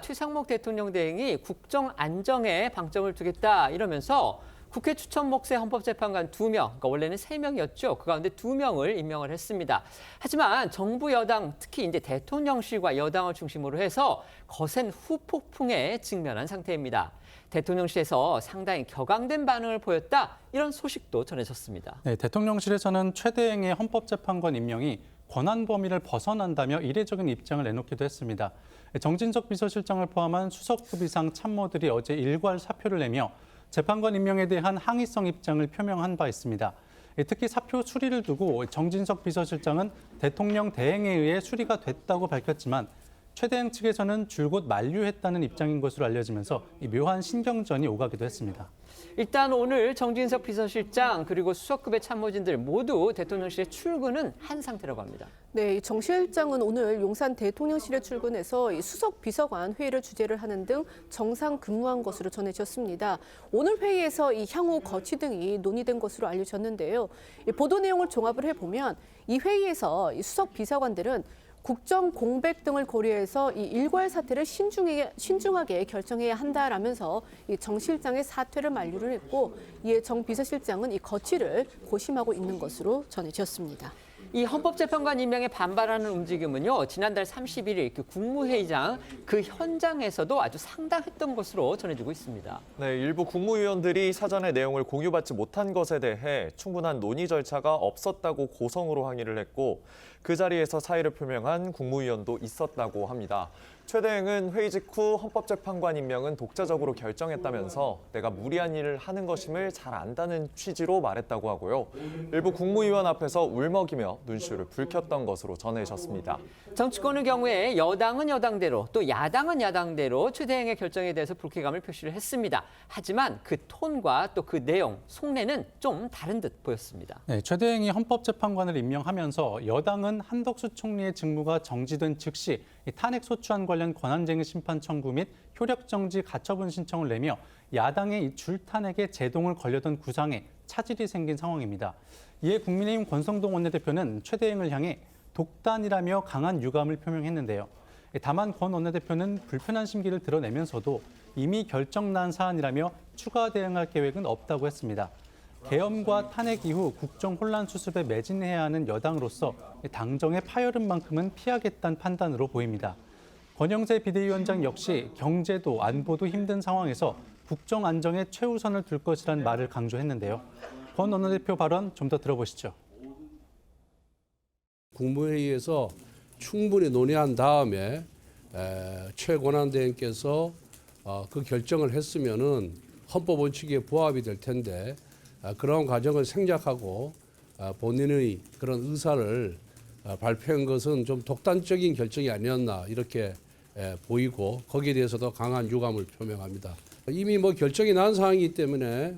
최상목 대통령 대행이 국정 안정에 방점을 두겠다 이러면서 국회 추천 몫의 헌법재판관 2명, 그러니까 원래는 3명이었죠. 그 가운데 2명을 임명을 했습니다. 하지만 정부 여당, 특히 이제 대통령실과 여당을 중심으로 해서 거센 후폭풍에 직면한 상태입니다. 대통령실에서 상당히 격앙된 반응을 보였다, 이런 소식도 전해졌습니다. 네, 대통령실에서는 최 대행의 헌법재판관 임명이 권한 범위를 벗어난다며 이례적인 입장을 내놓기도 했습니다. 정진석 비서실장을 포함한 수석급 이상 참모들이 어제 일괄 사표를 내며 재판관 임명에 대한 항의성 입장을 표명한 바 있습니다. 특히 사표 수리를 두고 정진석 비서실장은 대통령 대행에 의해 수리가 됐다고 밝혔지만 최 대행 측에서는 줄곧 만류했다는 입장인 것으로 알려지면서 묘한 신경전이 오가기도 했습니다. 일단 오늘 정진석 비서실장 그리고 수석급의 참모진들 모두 대통령실에 출근은 한 상태라고 합니다. 네, 정 실장은 오늘 용산 대통령실에 출근해서 수석 비서관 회의를 주재를 하는 등 정상 근무한 것으로 전해졌습니다. 오늘 회의에서 향후 거취 등이 논의된 것으로 알려졌는데요. 보도 내용을 종합을 해보면 이 회의에서 수석 비서관들은 국정 공백 등을 고려해서 이 일괄 사퇴를 신중하게 결정해야 한다라면서 이 정 실장의 사퇴를 만류를 했고, 이에 정 비서실장은 이 거취를 고심하고 있는 것으로 전해졌습니다. 이 헌법재판관 임명에 반발하는 움직임은요, 지난달 31일 그 국무회의장 그 현장에서도 아주 상당했던 것으로 전해지고 있습니다. 네, 일부 국무위원들이 사전에 내용을 공유받지 못한 것에 대해 충분한 논의 절차가 없었다고 고성으로 항의를 했고, 그 자리에서 사의를 표명한 국무위원도 있었다고 합니다. 최 대행은 회의 직후 헌법재판관 임명은 독자적으로 결정했다면서 내가 무리한 일을 하는 것임을 잘 안다는 취지로 말했다고 하고요. 일부 국무위원 앞에서 울먹이며 눈시울을 붉혔던 것으로 전해졌습니다. 정치권의 경우에 여당은 여당대로 또 야당은 야당대로 최 대행의 결정에 대해서 불쾌감을 표시를 했습니다. 하지만 그 톤과 또 그 내용, 속내는 좀 다른 듯 보였습니다. 네, 최 대행이 헌법재판관을 임명하면서 여당은 한덕수 총리의 직무가 정지된 즉시 탄핵 소추안 관련 권한쟁의 심판 청구 및 효력정지 가처분 신청을 내며 야당의 줄탄핵에 제동을 걸려던 구상에 차질이 생긴 상황입니다. 이에 국민의힘 권성동 원내대표는 최 대행을 향해 독단이라며 강한 유감을 표명했는데요. 다만 권 원내대표는 불편한 심기를 드러내면서도 이미 결정난 사안이라며 추가 대응할 계획은 없다고 했습니다. 계엄과 탄핵 이후 국정 혼란 수습에 매진해야 하는 여당으로서 당정의 파열음만큼은 피하겠다는 판단으로 보입니다. 권영세 비대위원장 역시 경제도 안보도 힘든 상황에서 국정 안정에 최우선을 둘 것이라는 말을 강조했는데요. 권 원내대표 발언 좀 더 들어보시죠. 국무회의에서 충분히 논의한 다음에 최 권한대행께서 그 결정을 했으면은 헌법 원칙에 부합이 될 텐데 그런 과정을 생략하고 본인의 그런 의사를 발표한 것은 좀 독단적인 결정이 아니었나 이렇게 보이고 거기에 대해서도 강한 유감을 표명합니다. 이미 결정이 난 상황이기 때문에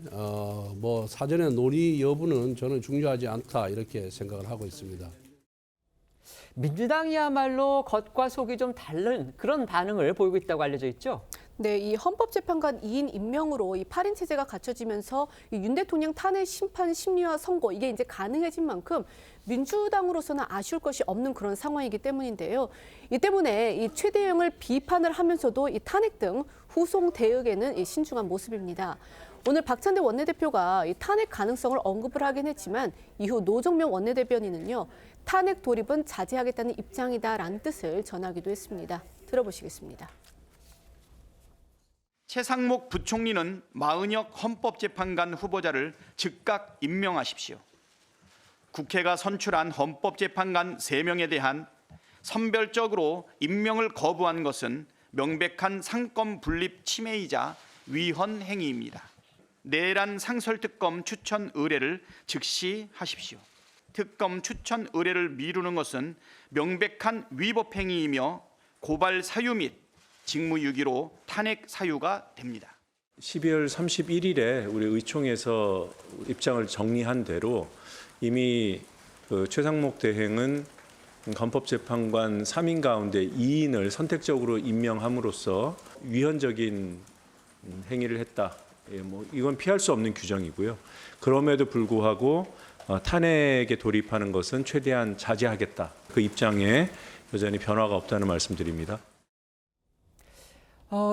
사전에 논의 여부는 저는 중요하지 않다 이렇게 생각을 하고 있습니다. 민주당이야말로 겉과 속이 좀 다른 그런 반응을 보이고 있다고 알려져 있죠. 네, 이 헌법재판관 2인 임명으로 이 8인 체제가 갖춰지면서 윤 대통령 탄핵 심판 심리와 선고 이게 이제 가능해진 만큼 민주당으로서는 아쉬울 것이 없는 그런 상황이기 때문인데요. 이 때문에 이 최 대행을 비판을 하면서도 이 탄핵 등 후속 대응에는 신중한 모습입니다. 오늘 박찬대 원내대표가 이 탄핵 가능성을 언급을 하긴 했지만 이후 노정명 원내대변인은요, 탄핵 돌입은 자제하겠다는 입장이다라는 뜻을 전하기도 했습니다. 들어보시겠습니다. 최상목 부총리는 마은혁 헌법재판관 후보자를 즉각 임명하십시오. 국회가 선출한 헌법재판관 3명에 대한 선별적으로 임명을 거부한 것은 명백한 상권 분립 침해이자 위헌 행위입니다. 내란 상설특검 추천 의뢰를 즉시 하십시오. 특검 추천 의뢰를 미루는 것은 명백한 위법 행위이며 고발 사유 및 직무유기로 탄핵 사유가 됩니다. 12월 31일에 우리 의총에서 입장을 정리한 대로 이미 최상목 대행은 헌법재판관 3인 가운데 2인을 선택적으로 임명함으로써 위헌적인 행위를 했다. 이건 피할 수 없는 규정이고요. 그럼에도 불구하고 탄핵에 돌입하는 것은 최대한 자제하겠다. 그 입장에 여전히 변화가 없다는 말씀드립니다.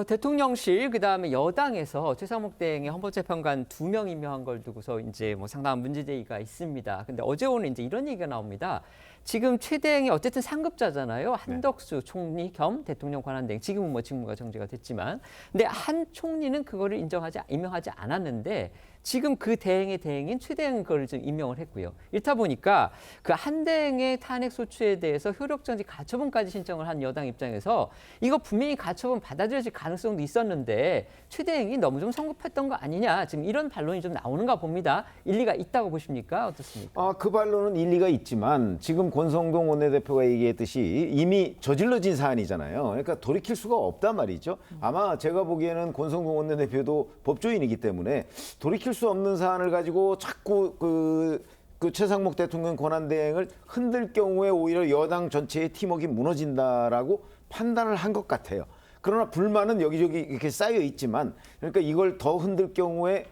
대통령실 그다음에 여당에서 최상목 대행의 헌법재판관 2명 임명한 걸 두고서 이제 뭐 상당한 문제제기가 있습니다. 근데 어제 오늘 이제 이런 얘기가 나옵니다. 지금 최 대행이 어쨌든 상급자잖아요. 한덕수 총리 겸 대통령 권한대행. 지금은 뭐 직무가 정지가 됐지만, 근데 한 총리는 그거를 임명하지 않았는데 지금 그 대행의 대행인 최 대행은 그걸 좀 임명을 했고요. 이렇다 보니까 그 한 대행의 탄핵 소추에 대해서 효력정지 가처분까지 신청을 한 여당 입장에서 이거 분명히 가처분 받아들여질 가능성도 있었는데 최 대행이 너무 좀 성급했던 거 아니냐, 지금 이런 반론이 좀 나오는가 봅니다. 일리가 있다고 보십니까? 어떻습니까? 그 반론은 일리가 있지만 지금 권성동 원내대표가 얘기했듯이 이미 저질러진 사안이잖아요. 그러니까 돌이킬 수가 없단 말이죠. 아마 제가 보기에는 권성동 원내대표도 법조인이기 때문에 돌이킬 수 없는 사안을 가지고 자꾸 그 최상목 대통령 권한대행을 흔들 경우에 오히려 여당 전체의 팀워크가 무너진다라고 판단을 한 것 같아요. 그러나 불만은 여기저기 이렇게 쌓여 있지만, 그러니까 이걸 더 흔들 경우에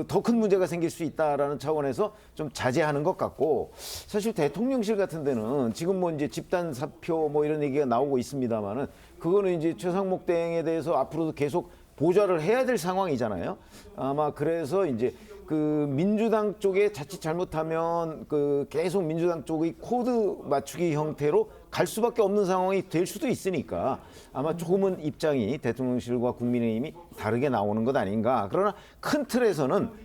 더 큰 문제가 생길 수 있다라는 차원에서 좀 자제하는 것 같고, 사실 대통령실 같은 데는 지금 뭐 이제 집단 사표 뭐 이런 얘기가 나오고 있습니다만은 그거는 이제 최상목 대행에 대해서 앞으로도 계속 보좌를 해야 될 상황이잖아요. 아마 그래서 이제 그 민주당 쪽에 자칫 잘못하면 계속 민주당 쪽의 코드 맞추기 형태로 갈 수밖에 없는 상황이 될 수도 있으니까 아마 조금은 입장이 대통령실과 국민의힘이 다르게 나오는 것 아닌가. 그러나 큰 틀에서는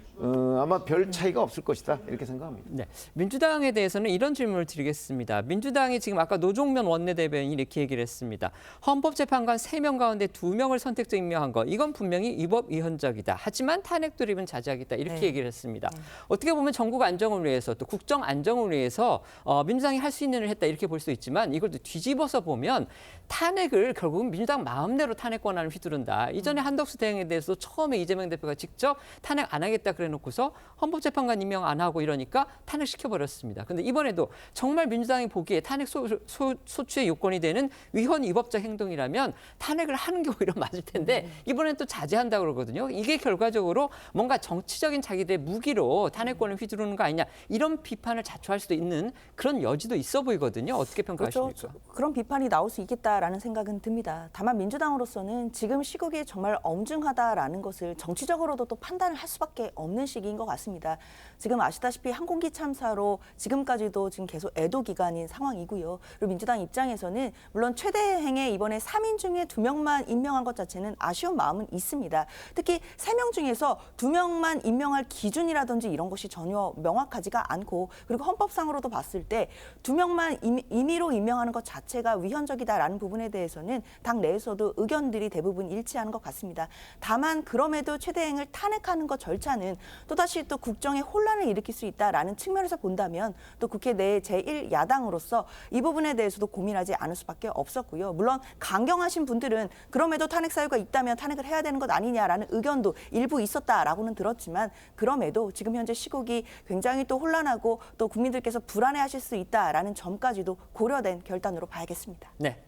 아마 별 차이가 없을 것이다, 이렇게 생각합니다. 네, 민주당에 대해서는 이런 질문을 드리겠습니다. 민주당이 지금 아까 노종면 원내대변인이 이렇게 얘기를 했습니다. 헌법재판관 3명 가운데 2명을 선택적 임명한 거, 이건 분명히 위법 위헌적이다. 하지만 탄핵 돌입은 자제하겠다, 이렇게 얘기를 했습니다. 어떻게 보면 전국 안정을 위해서 또 국정 안정을 위해서 민주당이 할 수 있는 일을 했다, 이렇게 볼 수 있지만 이걸 또 뒤집어서 보면 탄핵을 결국은 민주당 마음대로 탄핵 권한을 휘두른다. 이전에 한덕수 대행에 대해서 처음에 이재명 대표가 직접 탄핵 안 하겠다 그래놓고서 헌법재판관 임명 안 하고 이러니까 탄핵시켜버렸습니다. 근데 이번에도 정말 민주당이 보기에 탄핵 소추의 요건이 되는 위헌 위법적 행동이라면 탄핵을 하는 게 오히려 맞을 텐데 이번엔 또 자제한다고 그러거든요. 이게 결과적으로 뭔가 정치적인 자기들의 무기로 탄핵권을 휘두르는 거 아니냐, 이런 비판을 자초할 수도 있는 그런 여지도 있어 보이거든요. 어떻게 평가하십니까? 그렇죠. 그런 비판이 나올 수 있겠다라는 생각은 듭니다. 다만 민주당으로서는 지금 시국이 정말 엄중하다라는 것을 정치적으로도 또 판단을 할 수밖에 없는 시기인 것 같습니다. 지금 아시다시피 항공기 참사로 지금까지도 지금 계속 애도 기간인 상황이고요. 그리고 민주당 입장에서는 물론 최 대행에 이번에 3인 중에 2명만 임명한 것 자체는 아쉬운 마음은 있습니다. 특히 3명 중에서 2명만 임명할 기준이라든지 이런 것이 전혀 명확하지가 않고, 그리고 헌법상으로도 봤을 때 2명만 임의로 임명하는 것 자체가 위헌적이다라는 부분에 대해서는 당 내에서도 의견들이 대부분 일치하는 것 같습니다. 다만 그럼에도 최 대행을 탄핵하는 것 절차는 또다시 또 국정에 혼란을 일으킬 수 있다라는 측면에서 본다면 또 국회 내 제1야당으로서 이 부분에 대해서도 고민하지 않을 수밖에 없었고요. 물론 강경하신 분들은 그럼에도 탄핵 사유가 있다면 탄핵을 해야 되는 것 아니냐라는 의견도 일부 있었다라고는 들었지만, 그럼에도 지금 현재 시국이 굉장히 또 혼란하고 또 국민들께서 불안해하실 수 있다라는 점까지도 고려된 결단으로 봐야겠습니다. 네.